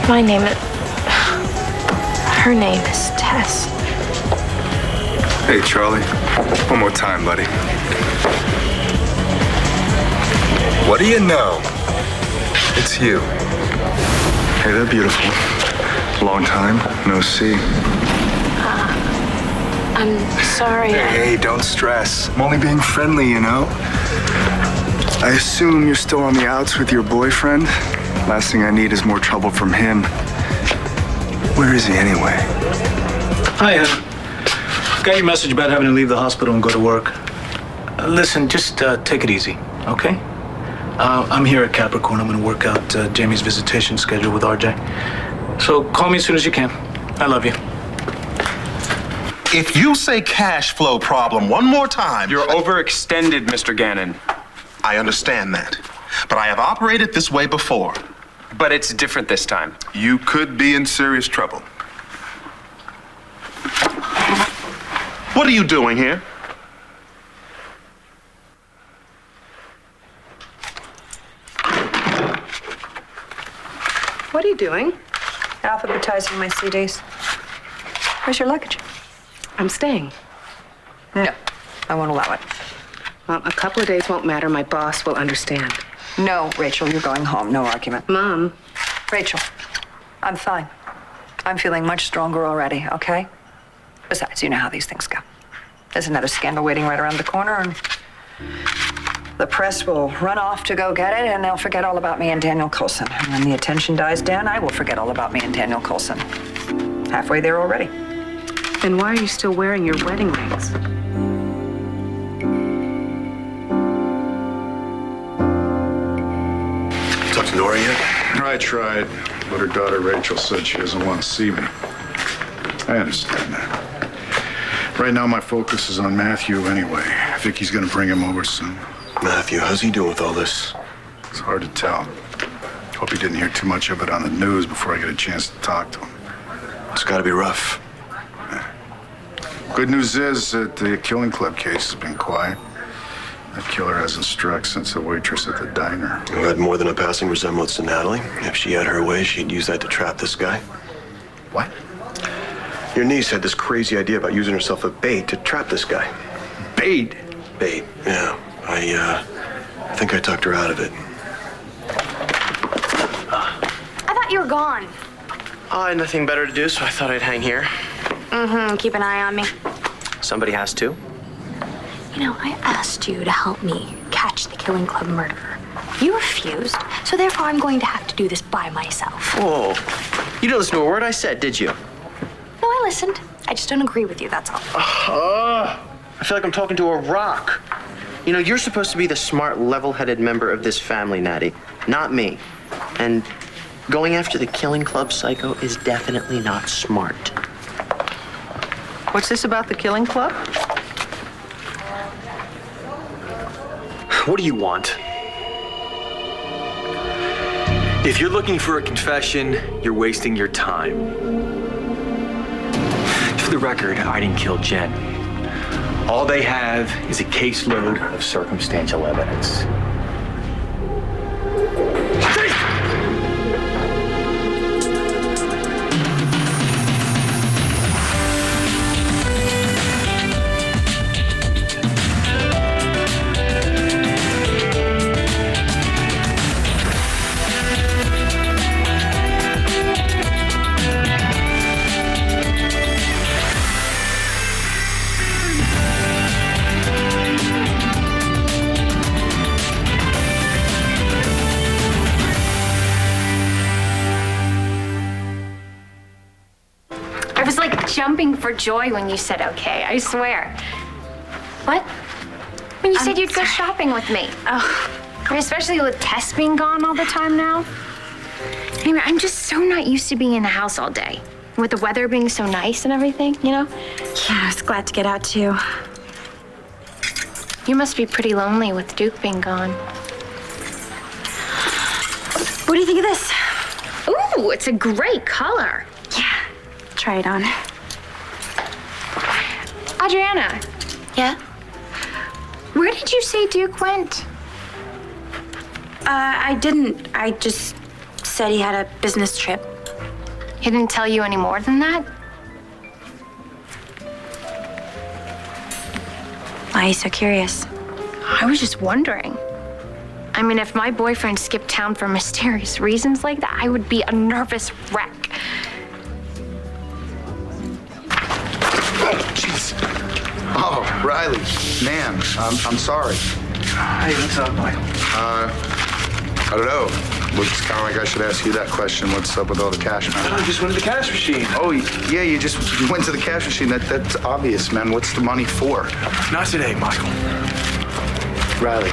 My name is... Her name is Tess. Hey, Charlie. One more time, buddy. What do you know? It's you. Hey, they're beautiful. Long time, no see. I'm sorry. Hey, don't stress. I'm only being friendly, you know? I assume you're still on the outs with your boyfriend? Last thing I need is more trouble from him. Where is he anyway? Hi, got your message about having to leave the hospital and go to work. Listen, just take it easy, okay? I'm here at Capricorn. I'm gonna work out Jamie's visitation schedule with RJ. So call me as soon as you can. I love you. If you say cash flow problem one more time... You're overextended, Mr. Gannon. I understand that. But I have operated this way before. But it's different this time. You could be in serious trouble. What are you doing here? What are you doing? Alphabetizing my CDs. Where's your luggage? I'm staying. No, I won't allow it. Well, a couple of days won't matter. My boss will understand. No, Rachel, you're going home. No argument. Mom. Rachel, I'm fine. I'm feeling much stronger already, okay? Besides, you know how these things go. There's another scandal waiting right around the corner, and the press will run off to go get it, and they'll forget all about me and Daniel Coulson. And when the attention dies down, I will forget all about me and Daniel Coulson. Halfway there already. And why are you still wearing your wedding rings? Talk to Nora yet? I tried, but her daughter Rachel said she doesn't want to see me. I understand that. Right now, my focus is on Matthew anyway. I think he's gonna bring him over soon. Matthew, how's he doing with all this? It's hard to tell. Hope he didn't hear too much of it on the news before I get a chance to talk to him. It's gotta be rough. Good news is that the Killing Club case has been quiet. That killer hasn't struck since the waitress at the diner. You had more than a passing resemblance to Natalie. If she had her way, she'd use that to trap this guy. What? Your niece had this crazy idea about using herself as bait to trap this guy. Bait? Bait, yeah. I think I talked her out of it. I thought you were gone. I had nothing better to do, so I thought I'd hang here. Keep an eye on me. Somebody has to. You know, I asked you to help me catch the Killing Club murderer. You refused, so therefore I'm going to have to do this by myself. Whoa. You didn't listen to a word I said, did you? No, I listened. I just don't agree with you, that's all. I feel like I'm talking to a rock. You know, you're supposed to be the smart, level-headed member of this family, Natty, not me. And going after the Killing Club psycho is definitely not smart. What's this about the Killing Club? What do you want? If you're looking for a confession, you're wasting your time. For the record, I didn't kill Jen. All they have is a caseload of circumstantial evidence. I was like jumping for joy when you said okay, I swear. What? When you said you'd go shopping with me. Oh, I mean, especially with Tess being gone all the time now. Anyway, I'm just so not used to being in the house all day. With the weather being so nice and everything, you know? Yeah, I was glad to get out too. You must be pretty lonely with Duke being gone. What do you think of this? Ooh, it's a great color. Yeah, try it on. Adriana. Yeah? Where did you say Duke went? I didn't. I just said he had a business trip. He didn't tell you any more than that? Why are you so curious? I was just wondering. I mean, if my boyfriend skipped town for mysterious reasons like that, I would be a nervous wreck. Jeez. Oh, Riley, man, I'm sorry. Hey, what's up, Michael? I don't know. Looks kind of like I should ask you that question. What's up with all the cash, man? I just went to the cash machine. Oh, yeah, you went to the cash machine. That's obvious, man. What's the money for? Not today, Michael. Riley.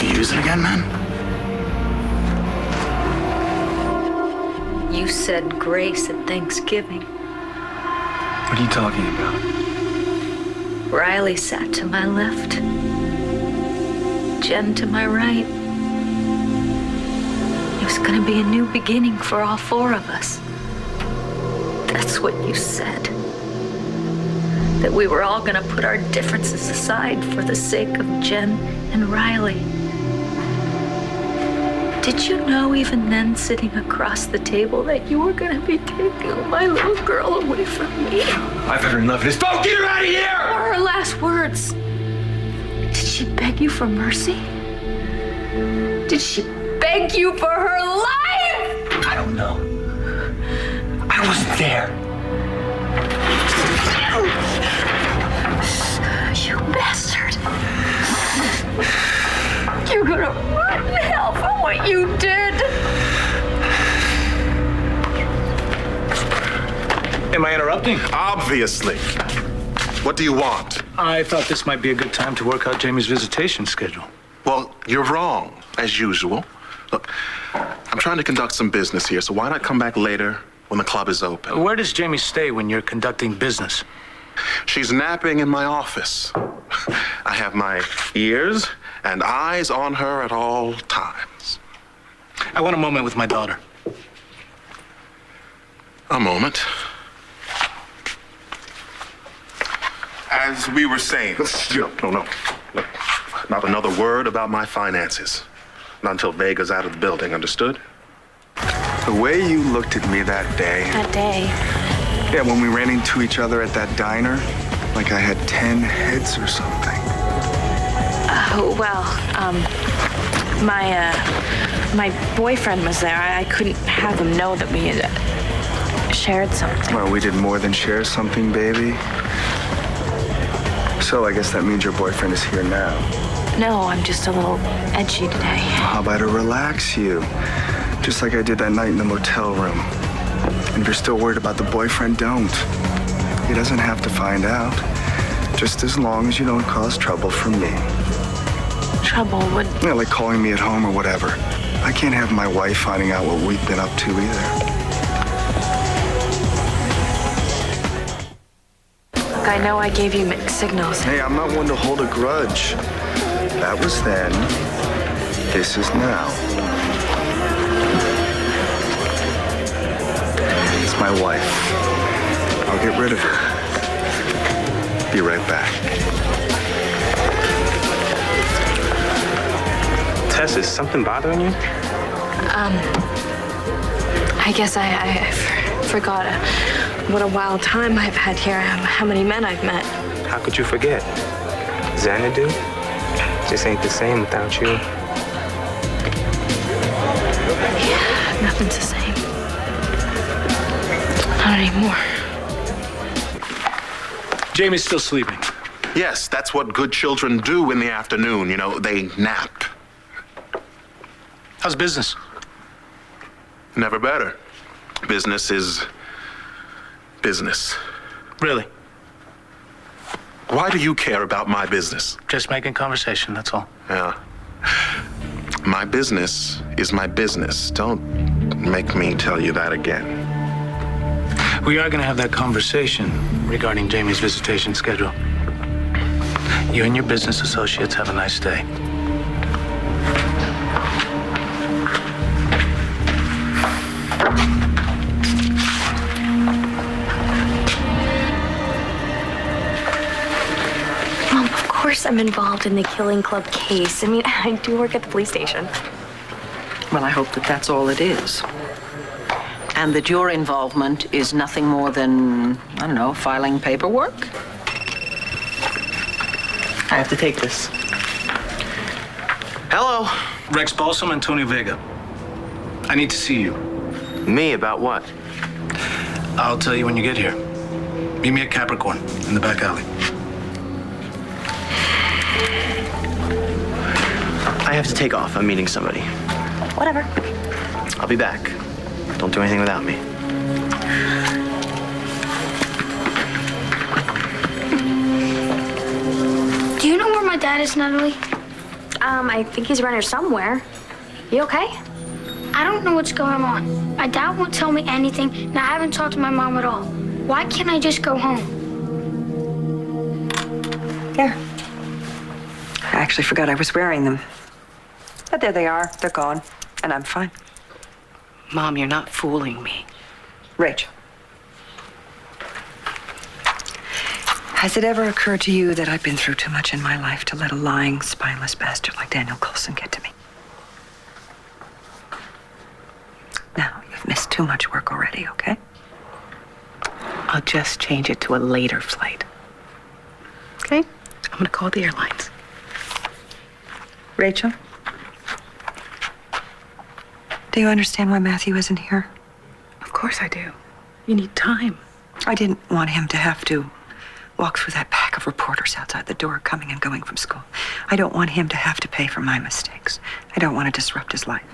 You using again, man? You said grace at Thanksgiving. What are you talking about? Riley sat to my left. Jen to my right. It was gonna be a new beginning for all four of us. That's what you said. That we were all gonna put our differences aside for the sake of Jen and Riley. Did you know even then, sitting across the table, that you were gonna be taking my little girl away from me? I've had enough of this. Bo, get her out of here! What were her last words? Did she beg you for mercy? Did she beg you for her life? I don't know. I wasn't there. You bastard. You're gonna rot in hell for what you did. Am I interrupting? Obviously. What do you want? I thought this might be a good time to work out Jamie's visitation schedule. Well, you're wrong, as usual. Look, I'm trying to conduct some business here, so why not come back later when the club is open? Where does Jamie stay when you're conducting business? She's napping in my office. I have my ears and eyes on her at all times. I want a moment with my daughter. A moment. As we were saying, no. Look, not another word about my finances. Not until Vega's out of the building, understood? The way you looked at me that day. That day. Yeah, when we ran into each other at that diner, like I had 10 heads or something. My boyfriend was there. I couldn't have him know that we had shared something. Well, we did more than share something, baby. So I guess that means your boyfriend is here now. No, I'm just a little edgy today. How about to relax you? Just like I did that night in the motel room. And if you're still worried about the boyfriend, don't. He doesn't have to find out. Just as long as you don't cause trouble for me. Trouble would... Yeah, like calling me at home or whatever. I can't have my wife finding out what we've been up to either. Look, I know I gave you mixed signals. Hey, I'm not one to hold a grudge. That was then. This is now. It's my wife. I'll get rid of her. Be right back. Tess, is something bothering you? I guess I forgot what a wild time I've had here, how many men I've met. How could you forget? Xanadu just ain't the same without you. Yeah, nothing's the same. Not anymore. Jamie's still sleeping. Yes, that's what good children do in the afternoon. You know, they nap. How's business? Never better. Business is business. Really? Why do you care about my business? Just making conversation, that's all. Yeah. My business is my business. Don't make me tell you that again. We are going to have that conversation regarding Jamie's visitation schedule. You and your business associates have a nice day. Mom, of course I'm involved in the Killing Club case. I mean, I do work at the police station. Well, I hope that that's all it is. And that your involvement is nothing more than, I don't know, filing paperwork? I have to take this. Hello. Rex Balsam, Antonio Vega. I need to see you. Me, about what? I'll tell you when you get here. Meet me at Capricorn in the back alley. I have to take off. I'm meeting somebody. Whatever. I'll be back. Don't do anything without me. Do you know where my dad is, Natalie? I think he's around here somewhere. You okay? I don't know what's going on. My dad won't tell me anything, and I haven't talked to my mom at all. Why can't I just go home? There. I actually forgot I was wearing them. But there they are. They're gone. And I'm fine. Mom, you're not fooling me. Rachel. Has it ever occurred to you that I've been through too much in my life to let a lying, spineless bastard like Daniel Coulson get to me? Now, you've missed too much work already, okay? I'll just change it to a later flight. Okay? I'm gonna call the airlines. Rachel? Do you understand why Matthew isn't here? Of course I do. You need time. I didn't want him to have to walk through that pack of reporters outside the door coming and going from school. I don't want him to have to pay for my mistakes. I don't want to disrupt his life.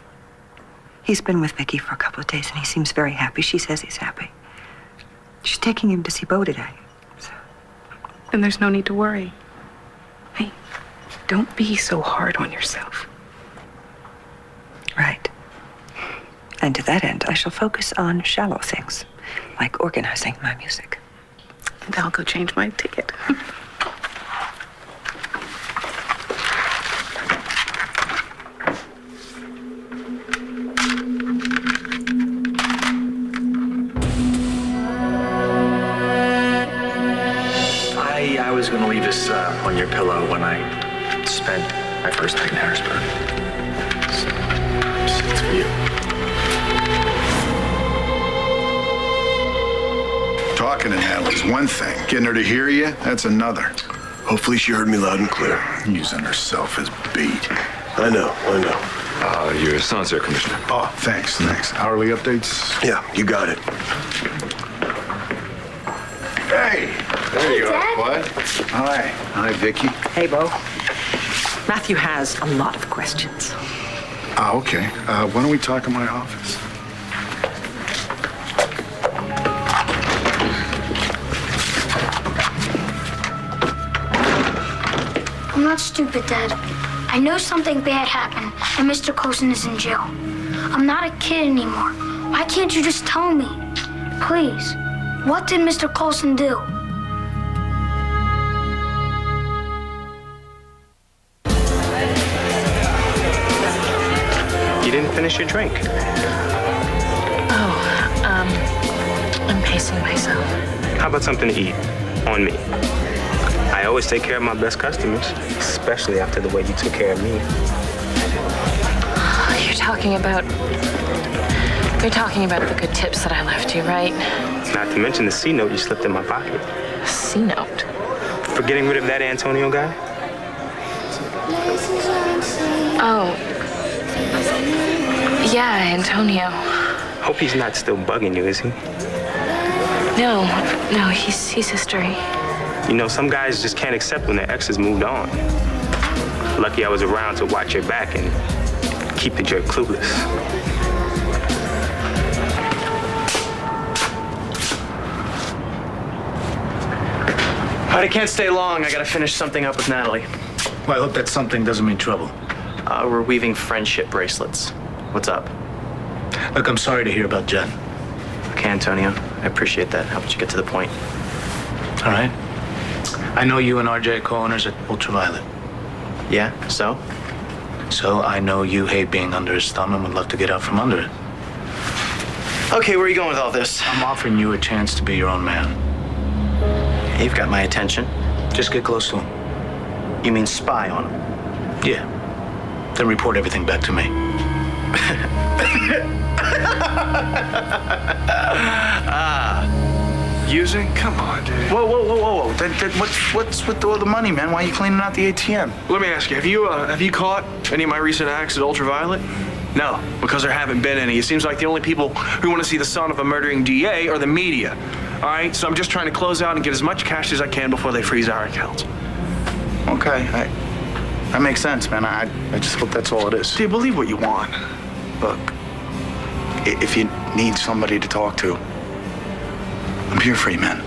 He's been with Vicky for a couple of days and he seems very happy. She says he's happy. She's taking him to see Bo today. So. Then there's no need to worry. Hey, don't be so hard on yourself. Right. And to that end, I shall focus on shallow things, like organizing my music. And I'll go change my ticket. I was going to leave this on your pillow when I spent my first night in Harrisburg. So, it's for you. Talking to Natalie's one thing. Getting her to hear you, that's another. Hopefully she heard me loud and clear. Using herself as bait. I know. Your son's here, Commissioner. Oh, thanks. Hourly updates? Yeah, you got it. Hey! There you Dad. are, bud. Hi, Vicky. Hey, Bo. Matthew has a lot of questions. Okay. Why don't we talk in my office? I'm not stupid, Dad. I know something bad happened, and Mr. Coulson is in jail. I'm not a kid anymore. Why can't you just tell me? Please. What did Mr. Coulson do? You didn't finish your drink. I'm pacing myself. How about something to eat? On me. I always take care of my best customers, especially after the way you took care of me. You're talking about the good tips that I left you, right? Not to mention the C note you slipped in my pocket. C note. For getting rid of that Antonio guy? Oh. Yeah, Antonio. Hope he's not still bugging you, is he? No, he's history. You know, some guys just can't accept when their exes moved on. Lucky I was around to watch your back and keep the jerk clueless. All right, I can't stay long. I gotta finish something up with Natalie. Well, I hope that something doesn't mean trouble. We're weaving friendship bracelets. What's up? Look, I'm sorry to hear about Jen. Okay, Antonio. I appreciate that. How about you get to the point? All right. I know you and RJ co-owners at Ultraviolet. Yeah, so? So I know you hate being under his thumb and would love to get out from under it. Okay, where are you going with all this? I'm offering you a chance to be your own man. You've got my attention. Just get close to him. You mean spy on him? Yeah. Then report everything back to me. Using? Come on, dude. Whoa. What's with all the money, man? Why are you cleaning out the ATM? Let me ask you, have you caught any of my recent acts at Ultraviolet? No, because there haven't been any. It seems like the only people who want to see the son of a murdering DA are the media. All right, so I'm just trying to close out and get as much cash as I can before they freeze our accounts. Okay, that makes sense, man. I just hope that's all it is. Do you believe what you want? Look, if you need somebody to talk to, I'm here for you, man.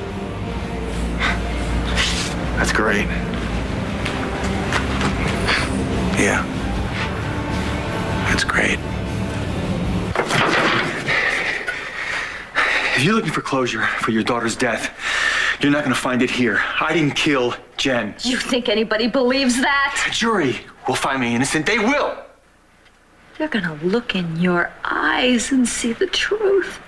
That's great. Yeah. That's great. If you're looking for closure for your daughter's death, you're not gonna find it here. I didn't kill Jen. You think anybody believes that? The jury will find me innocent. They will. They're gonna look in your eyes and see the truth.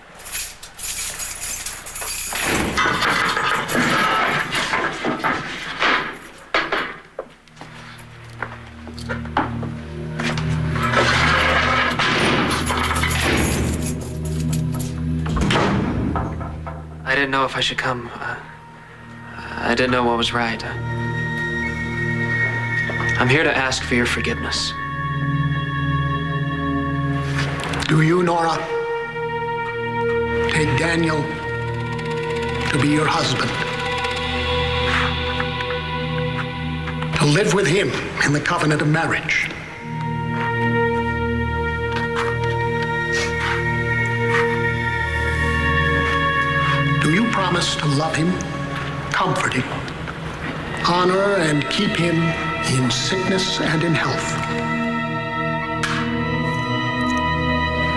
I didn't know if I should come. I didn't know what was right. I'm here to ask for your forgiveness. Do you, Nora, take Daniel to be your husband? To live with him in the covenant of marriage? Do you promise to love him, comfort him, honor and keep him in sickness and in health,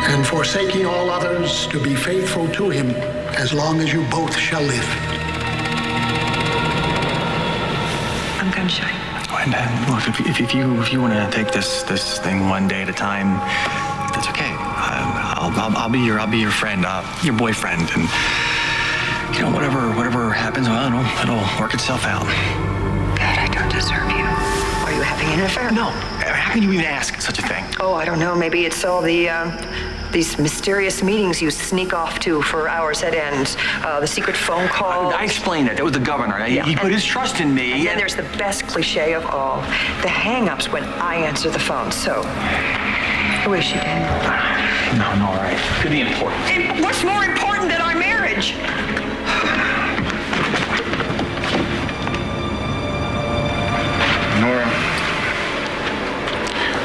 and forsaking all others to be faithful to him as long as you both shall live? I'm gun shy. And look, if you want to take this thing one day at a time, that's okay. I'll be your friend, your boyfriend, and you know whatever happens, well, it'll work itself out. God, I don't deserve you. Are you having an affair? No. How can you even ask such a thing? Oh, I don't know. Maybe it's all these mysterious meetings you sneak off to for hours at end. The secret phone call. I explained that. That was the governor. He put his trust in me. And then there's the best cliche of all. The hang-ups when I answer the phone. So, who is she, Dan? No, all right. Could be important. Hey, what's more important than our marriage? Nora,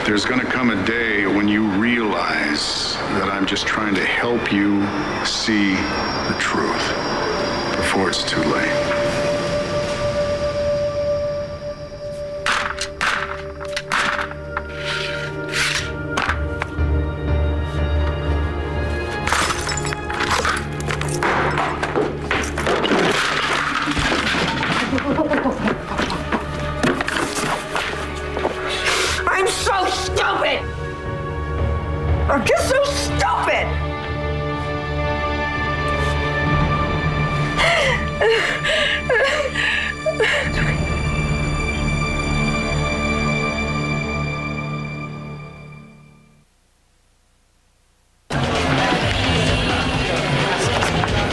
there's gonna come a day when you realize that I'm just trying to help you see the truth before it's too late. I'm so stupid! I'm just so stupid!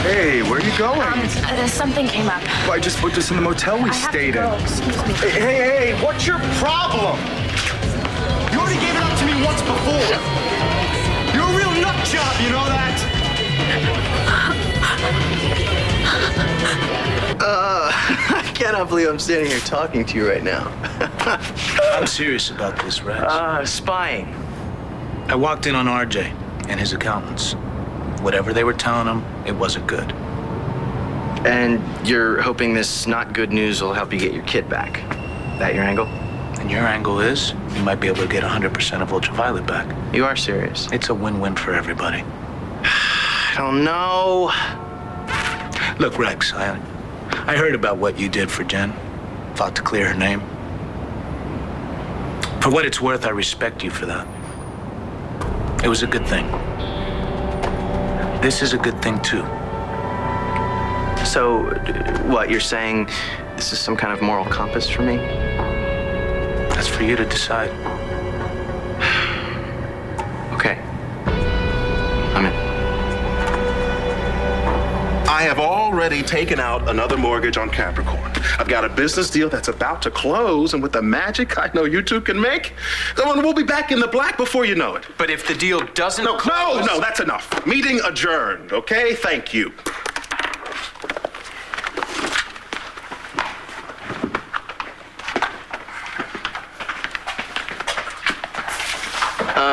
Hey, where are you going? Something came up. Well, I just booked us in the motel we stayed in. Excuse me. Hey, what's your problem? You already gave it up to me once before. You're a real nut job, you know that? I cannot believe I'm standing here talking to you right now. I'm serious about this, Rex. Spying. I walked in on RJ and his accountants. Whatever they were telling him, it wasn't good. And you're hoping this not good news will help you get your kid back. That your angle? And your angle is you might be able to get 100% of Ultraviolet back. You are serious? It's a win-win for everybody. I don't know. Look, Rex, I heard about what you did for Jen. Fought to clear her name. For what it's worth, I respect you for that. It was a good thing. This is a good thing, too. So, what, you're saying this is some kind of moral compass for me? That's for you to decide. Okay. I'm in. I have already taken out another mortgage on Capricorn. I've got a business deal that's about to close, and with the magic I know you two can make, we'll be back in the black before you know it. But if the deal doesn't close... No, that's enough. Meeting adjourned, okay? Thank you.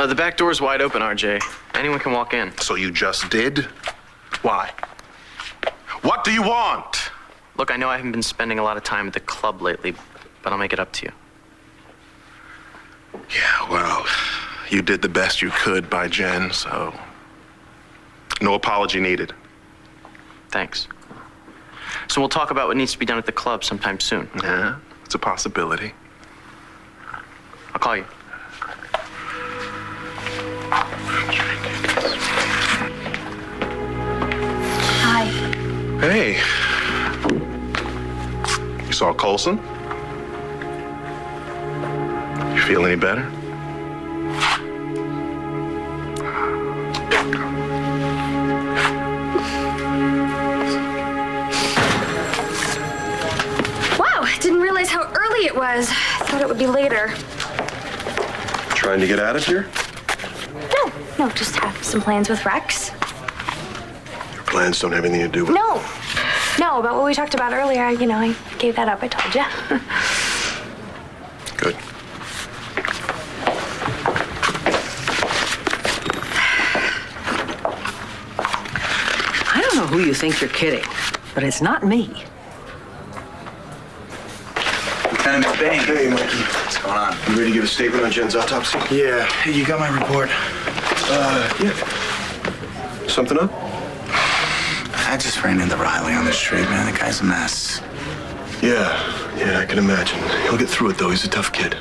The back door's wide open, RJ. Anyone can walk in. So you just did? Why? What do you want? Look, I know I haven't been spending a lot of time at the club lately, but I'll make it up to you. Yeah, well, you did the best you could by Jen, so no apology needed. Thanks. So we'll talk about what needs to be done at the club sometime soon. Yeah, it's a possibility. I'll call you. Hi. Hey. You saw Coulson? You feel any better? Wow, didn't realize how early it was. Thought it would be later. Trying to get out of here? No, just have some plans with Rex. Your plans don't have anything to do with... No, about what we talked about earlier. I gave that up, I told you. Good. I don't know who you think you're kidding, but it's not me. Lieutenant McBain. Hey, Mikey. What's going on? You ready to give a statement on Jen's autopsy? Yeah. Hey, you got my report? Yeah. Something up? I just ran into Riley on the street, man. The guy's a mess. Yeah, I can imagine. He'll get through it, though. He's a tough kid.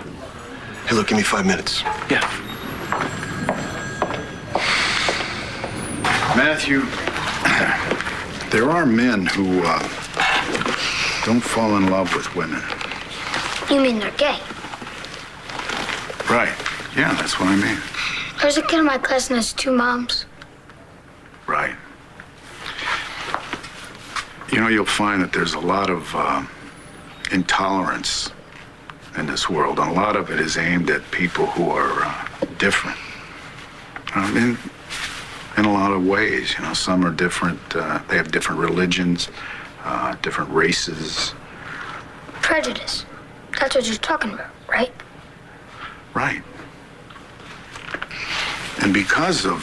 Hey, look, give me 5 minutes. Yeah. Matthew, there are men who don't fall in love with women. You mean they're gay? Right. Yeah, that's what I mean. There's a kid in my class and has 2 moms. Right. You know, you'll find that there's a lot of intolerance in this world, and a lot of it is aimed at people who are different. In a lot of ways, you know, some are different. They have different religions, different races. Prejudice. That's what you're talking about, right? Right. And because of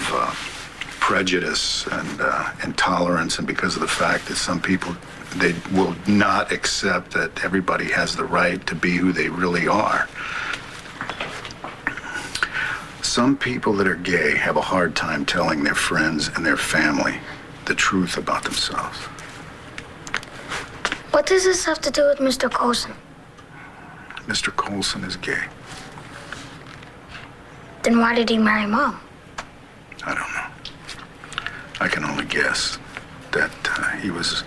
prejudice and intolerance, and because of the fact that some people, they will not accept that everybody has the right to be who they really are. Some people that are gay have a hard time telling their friends and their family the truth about themselves. What does this have to do with Mr. Coulson? Mr. Coulson is gay. Then why did he marry Mom? I don't know. I can only guess that he was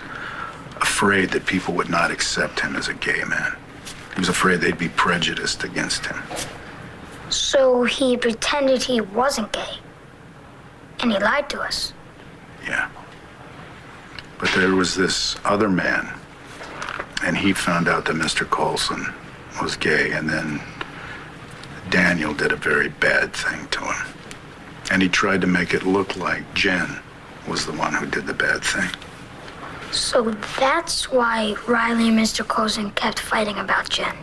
afraid that people would not accept him as a gay man. He was afraid they'd be prejudiced against him. So he pretended he wasn't gay. And he lied to us. Yeah. But there was this other man, and he found out that Mr. Coulson was gay, and then Daniel did a very bad thing to him. And he tried to make it look like Jen was the one who did the bad thing. So that's why Riley and Mr. Coulson kept fighting about Jen.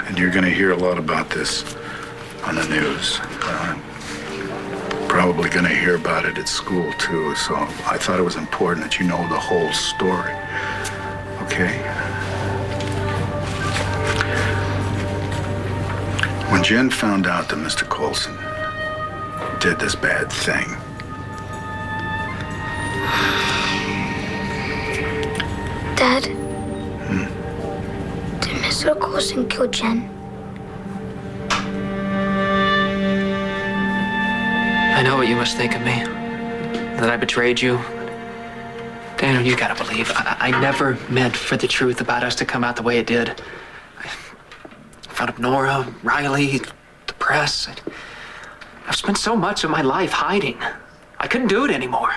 And you're going to hear a lot about this on the news. Probably going to hear about it at school, too. So I thought it was important that you know the whole story. Okay? When Jen found out that Mr. Coulson did this bad thing, Dad? Did Mr. Coulson kill Jen? I know what you must think of me. That I betrayed you. Daniel, you gotta believe, I never meant for the truth about us to come out the way it did. In front of Nora, Riley, the press. I've spent so much of my life hiding. I couldn't do it anymore.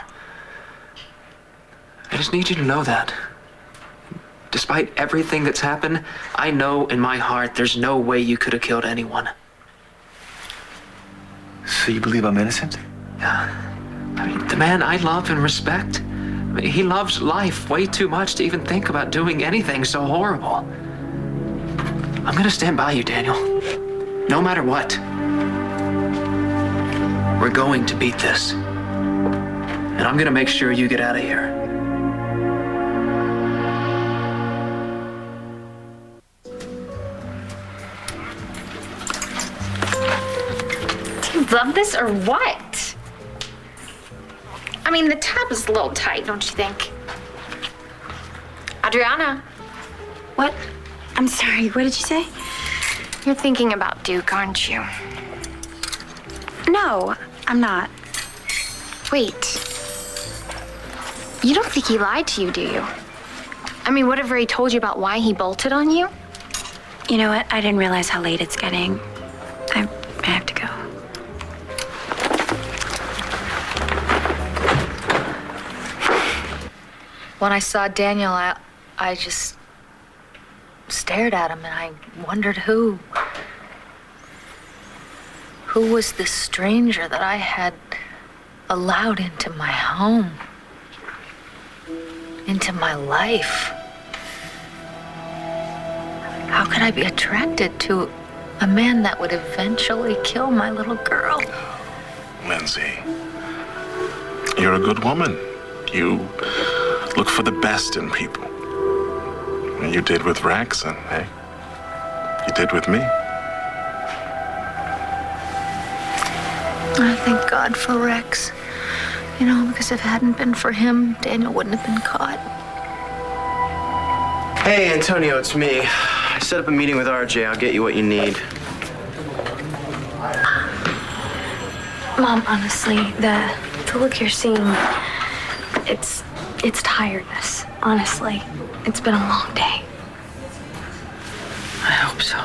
I just need you to know that. Despite everything that's happened, I know in my heart there's no way you could have killed anyone. So you believe I'm innocent? Yeah. I mean, the man I love and respect, I mean, he loves life way too much to even think about doing anything so horrible. I'm gonna stand by you, Daniel. No matter what. We're going to beat this. And I'm gonna make sure you get out of here. Do you love this or what? I mean, the tab is a little tight, don't you think? Adriana. What? I'm sorry, what did you say? You're thinking about Duke, aren't you? No, I'm not. Wait. You don't think he lied to you, do you? I mean, whatever he told you about why he bolted on you? You know what? I didn't realize how late it's getting. I have to go. When I saw Daniel, I just stared at him and I wondered who was this stranger that I had allowed into my home, into my life. How could I be attracted to a man that would eventually kill my little girl? Lindsay, you're a good woman. You look for the best in people. And you did with Rex, and hey, you did with me. I thank God for Rex. You know, because if it hadn't been for him, Daniel wouldn't have been caught. Hey, Antonio, it's me. I set up a meeting with RJ. I'll get you what you need. Mom, honestly, the look you're seeing, it's tiredness. Honestly, it's been a long day. I hope so.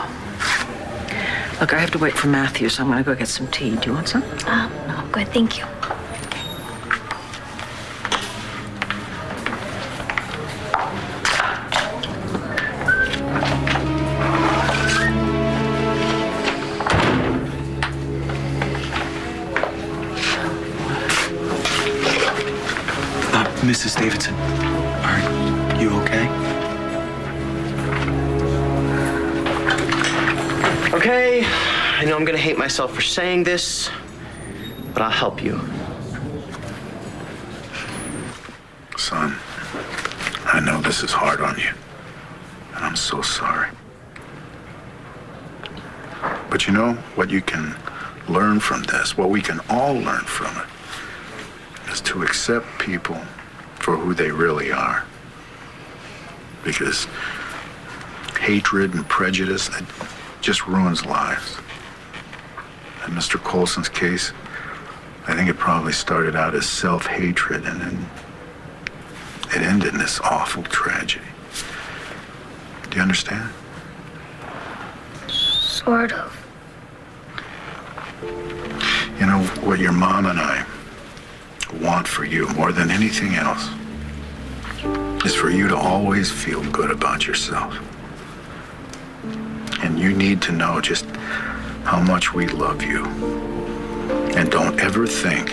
Look, I have to wait for Matthew, so I'm gonna go get some tea. Do you want some? No, I'm good, thank you. Mrs. Davidson, are you okay? Okay, I know I'm gonna hate myself for saying this, but I'll help you. Son, I know this is hard on you, and I'm so sorry. But you know what you can learn from this, what we can all learn from it, is to accept people for who they really are. Because hatred and prejudice, it just ruins lives. In Mr. Coulson's case, I think it probably started out as self-hatred and then it ended in this awful tragedy. Do you understand? Sort of. You know, what your mom and I want for you more than anything else is for you to always feel good about yourself. And you need to know just how much we love you. And don't ever think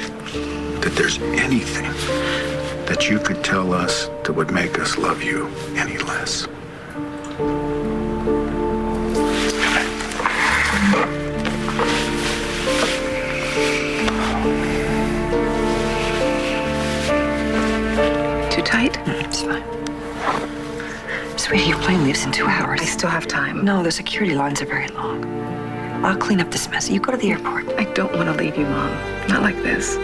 that there's anything that you could tell us that would make us love you any less. Too tight? It's fine. Sweetie, your plane leaves in 2 hours. I still have time. No, the security lines are very long. I'll clean up this mess. You go to the airport. I don't want to leave you, Mom. Not like this.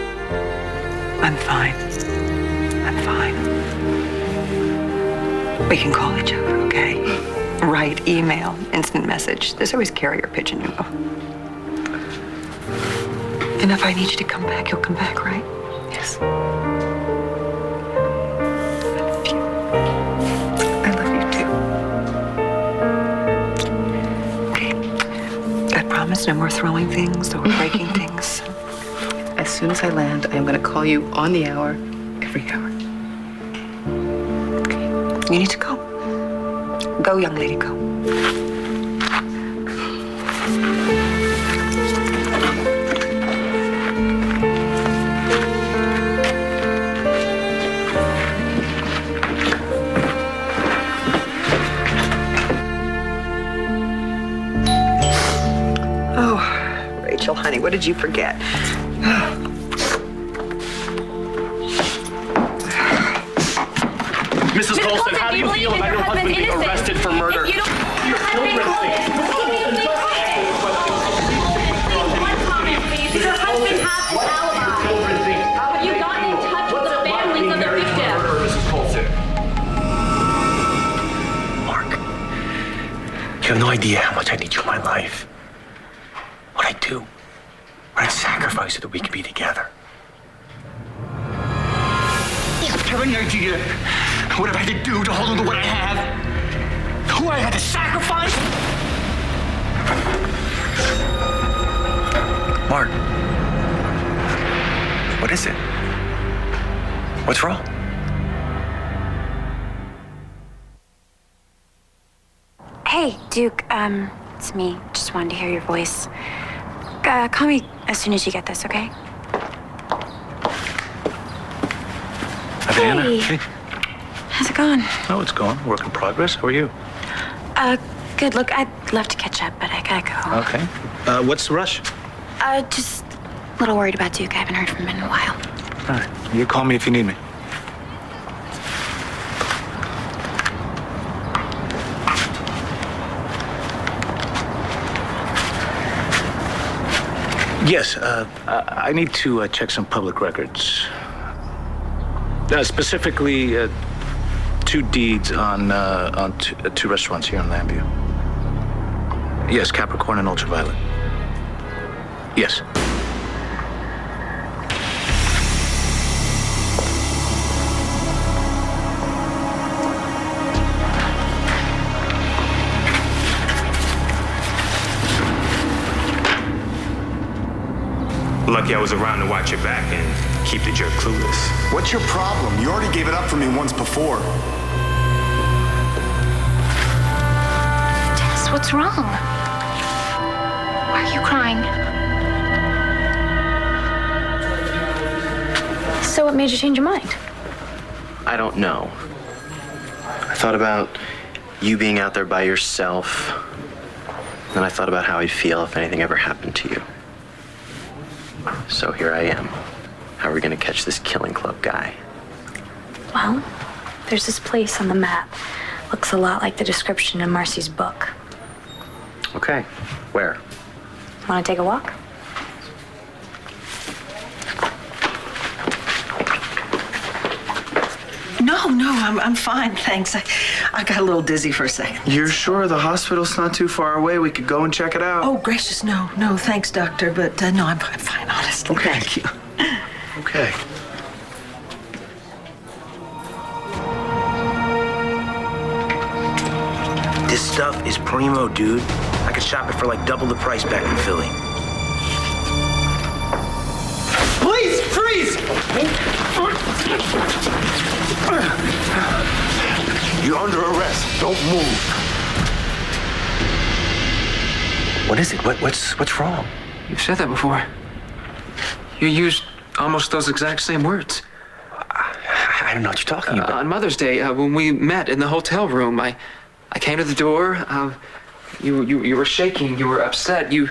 I'm fine. I'm fine. We can call each other, okay? Write, email, instant message. There's always carrier pigeon, you know. And if I need you to come back, you'll come back, right? Yes. Promise no more throwing things or breaking things. As soon as I land, I'm going to call you on the hour, every hour. You need to go. Go, young lady, go. Oh, Rachel, honey, what did you forget? Mrs. Colson, how do you feel about your husband being arrested for murder? You don't... Your children think... Your husband has an alibi. Have you gotten in touch with the families of the victims? Mrs. Colson. Mark, you have no idea how much I need you in my life. What I do, what I sacrifice so that we can be together. You have any idea what I've had to do to hold on to what I have? Who I had to sacrifice? Mark, what is it? What's wrong? Hey, Duke, it's me. Just wanted to hear your voice. Call me as soon as you get this, okay? Diana. Hey. How's it going? Oh, it's going. Work in progress. How are you? Good. Look, I'd love to catch up, but I gotta go. Okay. What's the rush? Just a little worried about Duke. I haven't heard from him in a while. All right. You call me if you need me. Yes, I need to check some public records. Specifically, two deeds on two restaurants here in Lambview. Yes, Capricorn and Ultraviolet. Yes. Lucky I was around to watch your back and keep the jerk clueless. What's your problem? You already gave it up for me once before. Tess, what's wrong? Why are you crying? So what made you change your mind? I don't know. I thought about you being out there by yourself. Then I thought about how I'd feel if anything ever happened to you. So here I am. How are we gonna catch this killing club guy? Well, there's this place on the map. Looks a lot like the description in Marcy's book. Okay, where? Want to take a walk? No, I'm fine, thanks. I got a little dizzy for a second. You're sure the hospital's not too far away? We could go and check it out. Oh, gracious, no, thanks, doctor, but no, I'm fine, honestly. Okay. Thank you. Okay. This stuff is primo, dude. I could shop it for like double the price back in Philly. Please, freeze! You're under arrest. Don't move. What is it? What's wrong? You've said that before. You used almost those exact same words. I don't know what you're talking about. On Mother's Day, when we met in the hotel room, I came to the door. You were shaking. You were upset. You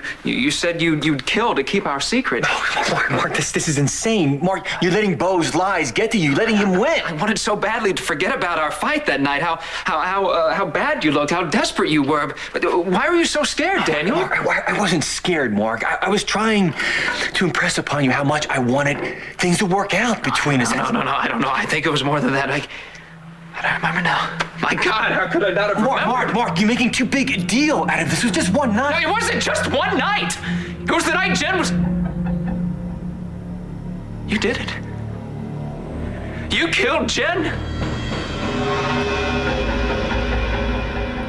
said you'd kill to keep our secret. Oh, Mark, this is insane. Mark, you're letting Bo's lies get to you, letting him win. I wanted so badly to forget about our fight that night. How bad you looked. How desperate you were. But why were you so scared, Daniel? Mark, I wasn't scared, Mark. I was trying to impress upon you how much I wanted things to work out between us. No, I don't know. I think it was more than that. I don't remember now. My God, how could I not have remembered? Mark, you're making too big a deal out of this. It was just one night. No, it wasn't just one night. It was the night Jen was... You did it. You killed Jen.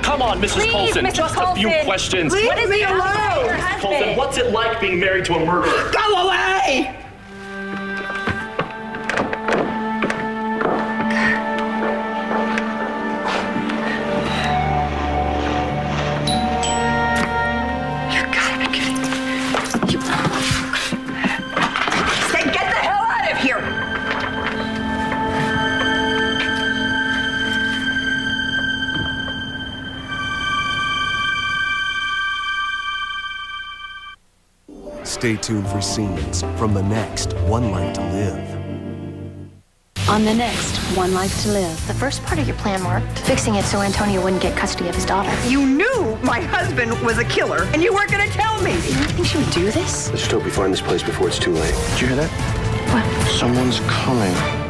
Come on, Mrs. Please, Colson. Mrs. Just a few Colson. questions. Leave me alone. Mrs. Colson, what's it like being married to a murderer? Go away! Stay tuned for scenes from the next One Life to Live. On the next One Life to Live. The first part of your plan worked. Fixing it so Antonio wouldn't get custody of his daughter. You knew my husband was a killer, and you weren't going to tell me. You really think she would do this? Let's just hope we find this place before it's too late. Did you hear that? What? Someone's coming.